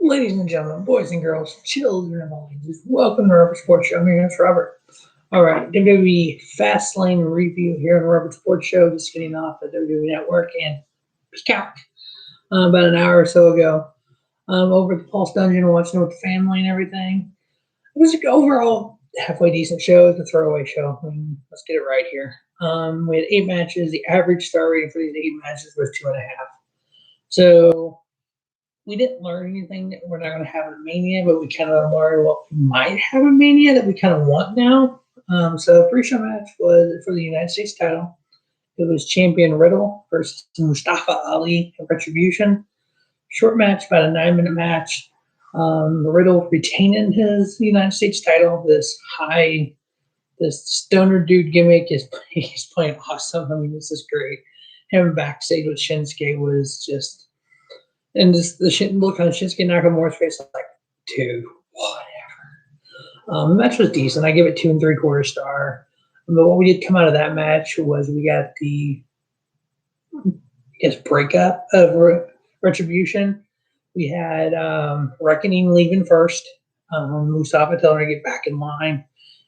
Ladies and gentlemen, boys and girls, children of all ages, welcome to Robert Sports Show. I'm your host, Robert. All right, WWE Fastlane review here on Robert Sports Show, just getting off the WWE Network and Peacock about an hour or so ago. Over at the Pulse Dungeon, watching it with the family and everything. It was overall halfway decent show. It's a throwaway show. I mean, let's get it right here. We had 8 matches. The average star rating for these 8 matches was 2.5. So we didn't learn anything that we're not going to have a Mania, but we kind of learned what we might have a Mania that we kind of want now. So the pre-show match was for the United States title. It was champion Ridde versus Mustafa Ali of Retribution. Short match, about a 9-minute match. Ridde retaining his United States title. This stoner dude gimmick he's playing awesome. I mean, this is great. Him backstage with Schinsky was just. And just the look on Shinsuke Nakamura's face, like, dude, whatever. The match was decent. I give it 2 3/4 star. But what we did come out of that match was we got the, breakup of Retribution. We had Reckoning leaving first. Mustafa telling her to get back in line,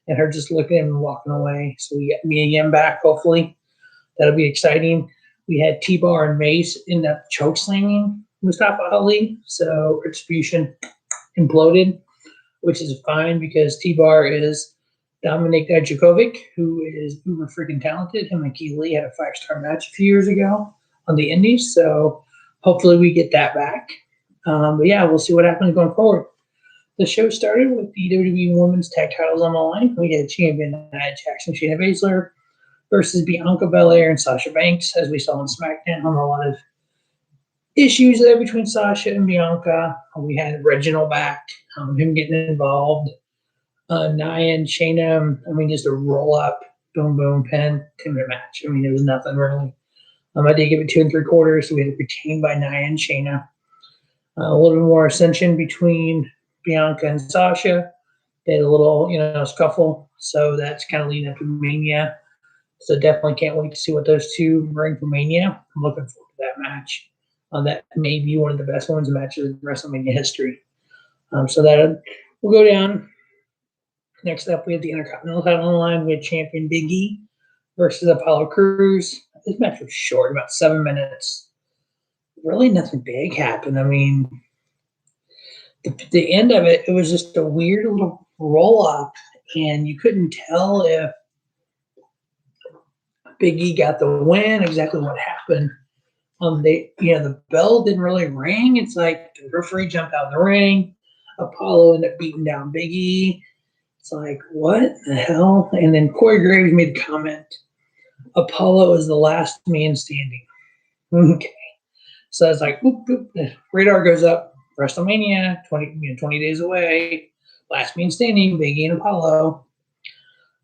and her just looking at him and walking away. So we got me again back, hopefully. That'll be exciting. We had T-Bar and Mace end up chokeslamming Mustafa Ali, so Retribution imploded, which is fine because T-Bar is Dominik Dijakovic, who is uber freaking talented. Him and Keith Lee had a 5-star match a few years ago on the Indies, so hopefully we get that back. But yeah, we'll see what happens going forward. The show started with the WWE Women's Tag Titles on the line. We had champion Nia Jax and Shayna Baszler versus Bianca, Belair, and Sasha Banks, as we saw on Smackdown. On a lot of issues there between Sasha and Bianca. We had Reginald back, him getting involved. Nia and Shayna, just a roll up, boom, boom, pin, 10-minute match. It was nothing really. I did give it 2 3/4, so we had it retained by Nia and Shayna. A little bit more ascension between Bianca and Sasha. They had a little, scuffle, so that's kind of leading up to Mania. So definitely can't wait to see what those two bring for Mania. I'm looking forward to that match. That may be one of the best women's matches in WrestleMania history. So that will go down. Next up, we have the Intercontinental title on the line. We had champion Big E versus Apollo Crews. This match was short, about 7 minutes. Really nothing big happened. The end of it was just a weird little roll-up, and you couldn't tell if Big E got the win, exactly what happened. The bell didn't really ring. It's like the referee jumped out of the ring. Apollo ended up beating down Big E. It's like, what the hell? And then Corey Graves made a comment. Apollo is the last man standing. Okay. So it's like, whoop, whoop. The radar goes up. WrestleMania, 20 days away. Last man standing, Big E and Apollo.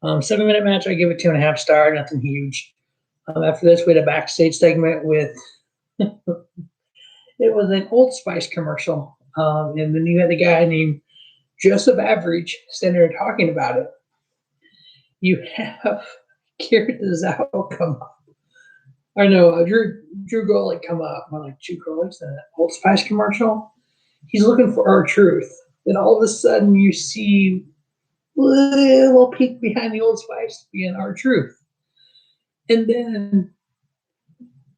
7-minute match, I give it 2.5 star. Nothing huge. After this, we had a backstage segment with it was an Old Spice commercial. And then you had the guy named Joseph Average standing there talking about it. You have Kieran Zao come up. I know, Drew Gulak come up. I'm like, Drew Gulak's an Old Spice commercial? He's looking for R-Truth. Then all of a sudden you see a little peek behind the Old Spice being R-Truth. And then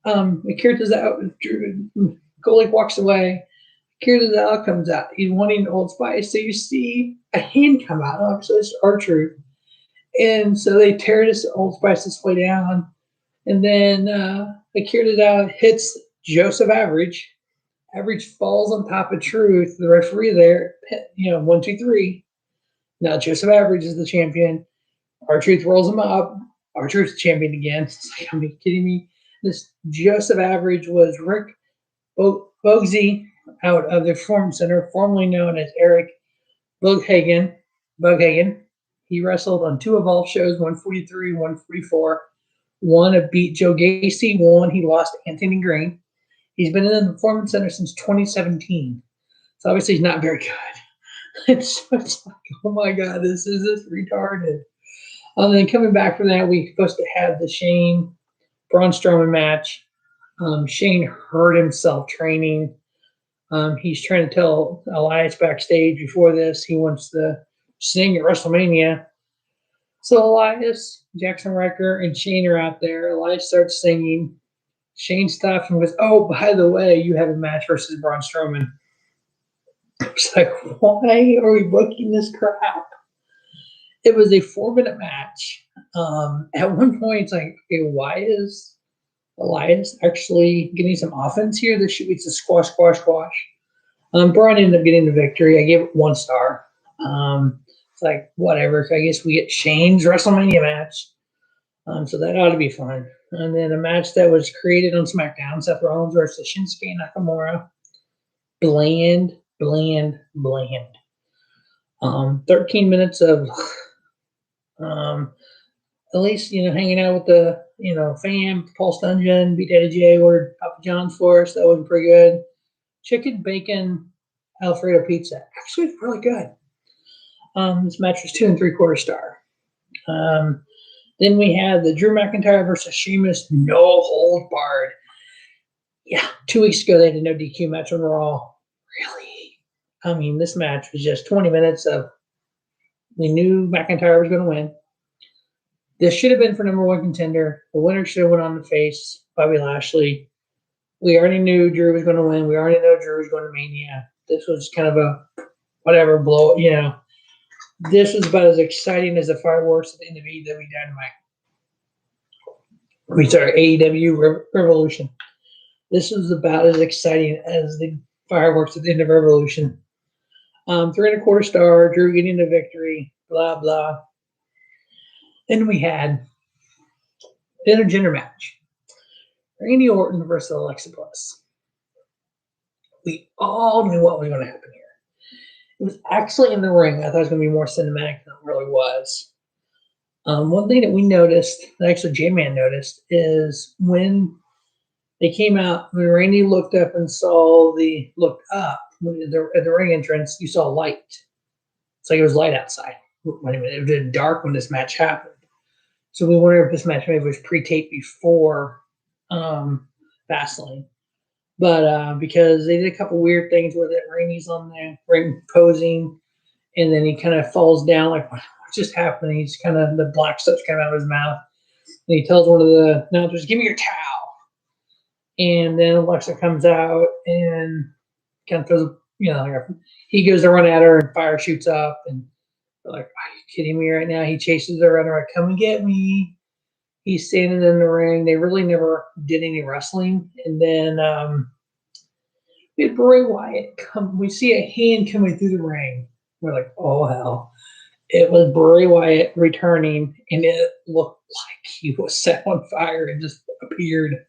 Kieran Zao, Gulak walks away. Kieran Zao comes out. He's wanting Old Spice. So you see a hand come out. Obviously, it's R-Truth. And so they tear this Old Spice display down. And then Kieran Zao hits Joseph Average. Average falls on top of Truth. The referee there, 1, 2, 3. Now Joseph Average is the champion. R-Truth rolls him up. R-Truth's champion again. It's like, are you kidding me? This Joseph Average was Rick Bogsy out of the Performance Center, formerly known as Eric Bughagen. He wrestled on 2 Evolve shows, 143, 144. One beat Joe Gacy. One he lost Anthony Green. He's been in the Performance Center since 2017. So obviously he's not very good. It's like, oh my God, this is retarded. And then coming back from that, we're supposed to have the Braun Strowman match. Shane hurt himself training. He's trying to tell Elias backstage before this he wants to sing at WrestleMania. So Elias, Jackson Riker, and Shane are out there. Elias starts singing. Shane stops and goes, "Oh, by the way, you have a match versus Braun Strowman." It's like, why are we booking this crap? It was a 4-minute match. At one point, it's like, okay, why is Elias actually getting some offense here? This should be a squash. Braun ended up getting the victory. I gave it 1 star. It's like, whatever. I guess we get Shane's WrestleMania match. So that ought to be fun. And then a match that was created on SmackDown, Seth Rollins versus Schinsky and Nakamura. Bland. 13 minutes of at least, hanging out with the, fam, Pulse Dungeon, beat Eddie J, ordered Papa John's for us. That was pretty good. Chicken, bacon, Alfredo pizza. Actually, it's really good. This match was 2 3/4 star. Then we had the Drew McIntyre versus Sheamus no hold barred. Yeah, 2 weeks ago they had a no DQ match on Raw. Really? I mean, this match was just 20 minutes of we knew McIntyre was going to win. This should have been for number 1 contender. The winner should have went on to face Bobby Lashley. We already knew Drew was going to win. We already know Drew was going to Mania. This was kind of a whatever blow, This was about as exciting as the fireworks at the end of AEW Dynamite. AEW Revolution. This was about as exciting as the fireworks at the end of Revolution. 3 1/4 star, Drew getting the victory, blah, blah. Then we had the intergender match. Randy Orton versus Alexa Bliss. We all knew what was going to happen here. It was actually in the ring. I thought it was going to be more cinematic than it really was. One thing that we noticed, that actually J-Man noticed, is when they came out, when Randy looked up at the ring entrance, you saw light. It's like it was light outside. Wait a minute, it was dark when this match happened. So we wonder if this match maybe was pre-taped before Fastlane. But because they did a couple weird things with it, Randy's on the ring posing, and then he kind of falls down like, what just happened? He's kind of, the black stuff's coming out of his mouth. And he tells one of the announcers, "Give me your towel." And then Alexa comes out and kind of throws, he goes to run at her and fire shoots up. And they're like, "Are you kidding me right now?" He chases her around, like, "Come and get me." He's standing in the ring. They really never did any wrestling. And then we had Bray Wyatt come. We see a hand coming through the ring. We're like, oh, hell. It was Bray Wyatt returning, and it looked like he was set on fire and just appeared.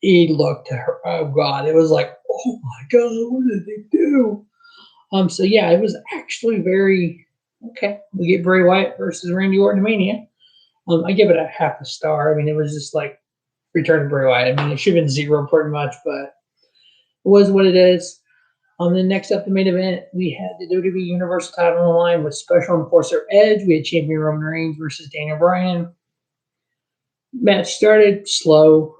He looked at her. Oh, God. It was like, oh, my God, what did they do? So, yeah, it was actually very, okay. We get Bray Wyatt versus Randy Orton Mania. I give it a 1/2 star. I mean, it was just like Return to Bray Wyatt. I mean, it should have been 0 pretty much, but it was what it is. Then next up, the main event, we had the WWE Universal title on the line with Special Enforcer Edge. We had champion Roman Reigns versus Daniel Bryan. Match started slow,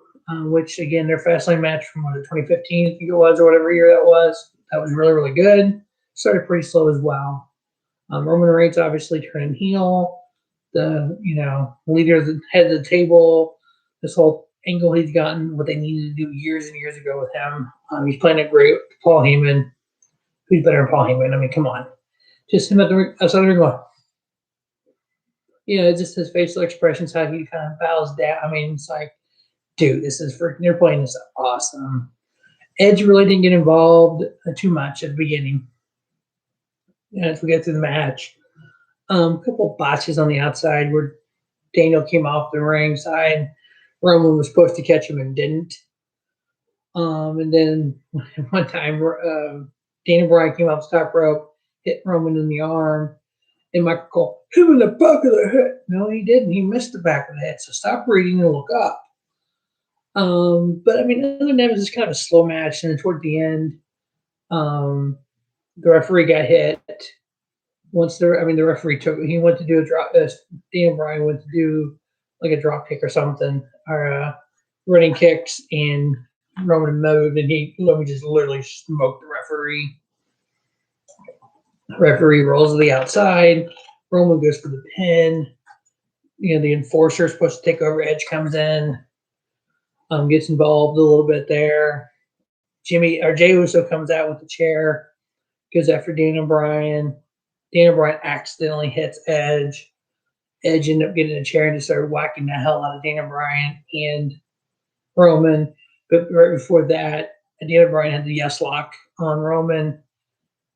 which, again, their Fastlane match from 2015, I think it was, or whatever year that was. That was really, really good. Started pretty slow as well. Roman Reigns obviously turning heel. The leader of the head of the table, this whole angle he's gotten, what they needed to do years and years ago with him. He's playing it great with Paul Heyman. Who's better than Paul Heyman? I mean, come on. Just him outside the ring going, just his facial expressions, how he kind of bows down. I mean, it's like, dude, this is freaking, you're playing this awesome. Edge really didn't get involved too much at the beginning. As we get through the match. A couple botches on the outside where Daniel came off the ring side. Roman was supposed to catch him and didn't. And then one time, Daniel Bryan came off the top rope, hit Roman in the arm, and Michael Cole hit him in the back of the head. No, he didn't. He missed the back of the head. So stop reading and look up. But I mean, other than that, it was just kind of a slow match. And then toward the end, the referee got hit. The referee he went to do a drop. Daniel Bryan went to do like a drop kick or something, or running kicks, and Roman moved, and Roman just literally smoked the referee. Referee rolls to the outside. Roman goes for the pin. The enforcer is supposed to take over. Edge comes in, gets involved a little bit there. Jay Uso comes out with the chair, goes after Daniel Bryan. Daniel Bryan accidentally hits Edge. Edge ended up getting a chair and just started whacking the hell out of Daniel Bryan and Roman. But right before that, Daniel Bryan had the yes lock on Roman,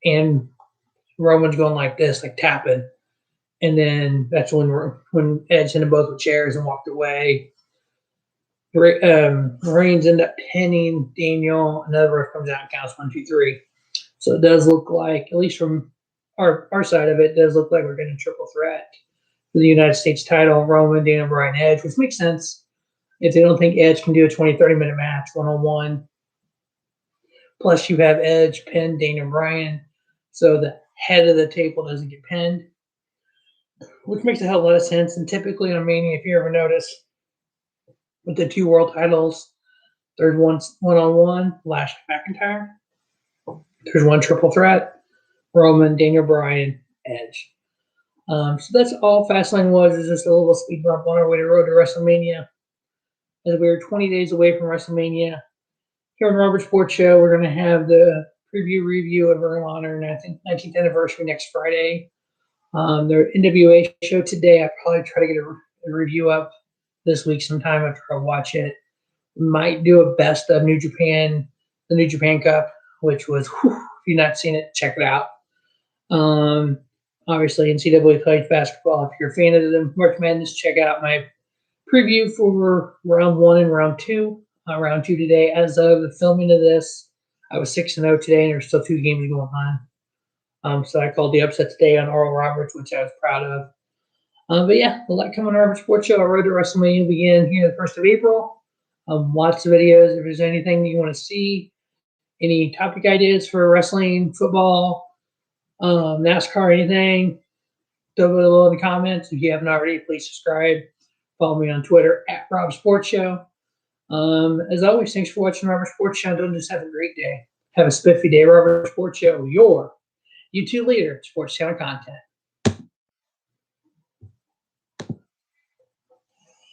and Roman's going like this, like tapping. And then that's when Edge hit them both with chairs and walked away. Reigns ended up pinning Daniel. Another ref comes out and counts 1, 2, 3. So it does look like, at least from our side of it, does look like we're getting a triple threat for the United States title, Roman, Daniel Bryan, Edge, which makes sense if they don't think Edge can do a 20, 30-minute match one-on-one. Plus, you have Edge pin Daniel Bryan, so the head of the table doesn't get pinned, which makes a hell of a lot of sense. And typically on Mania, if you ever notice, with the 2 world titles, there's one-on-one, Lashley McIntyre. There's one triple threat, Roman, Daniel Bryan, Edge. So that's all Fastlane was. Is just a little speed bump on our way to Road to WrestleMania. As we are 20 days away from WrestleMania, here on Robert Sports Show, we're going to have the preview review of Ring of Honor, and I think 19th anniversary next Friday. Their NWA show today. I'll probably try to get a review up this week sometime after I watch it. Might do a best of New Japan, the New Japan Cup, which was, if you've not seen it, check it out. Obviously, NCAA college basketball. If you're a fan of the March Madness, check out my preview for round 1 and round 2. Round 2 today. As of the filming of this, I was 6-0 today, and there's still 2 games going on. So I called the upset today on Oral Roberts, which I was proud of. But yeah, a lot coming on our sports show. Our Road to WrestleMania will begin here the 1st of April. Lots of videos. If there's anything you want to see, any topic ideas for wrestling, football, NASCAR, anything, throw it below in the comments. If you haven't already, please subscribe. Follow me on Twitter at Rob Sports Show. As always, thanks for watching Robert Sports Show. Don't just have a great day. Have a spiffy day. Robert Sports Show, your YouTube leader, sports channel content.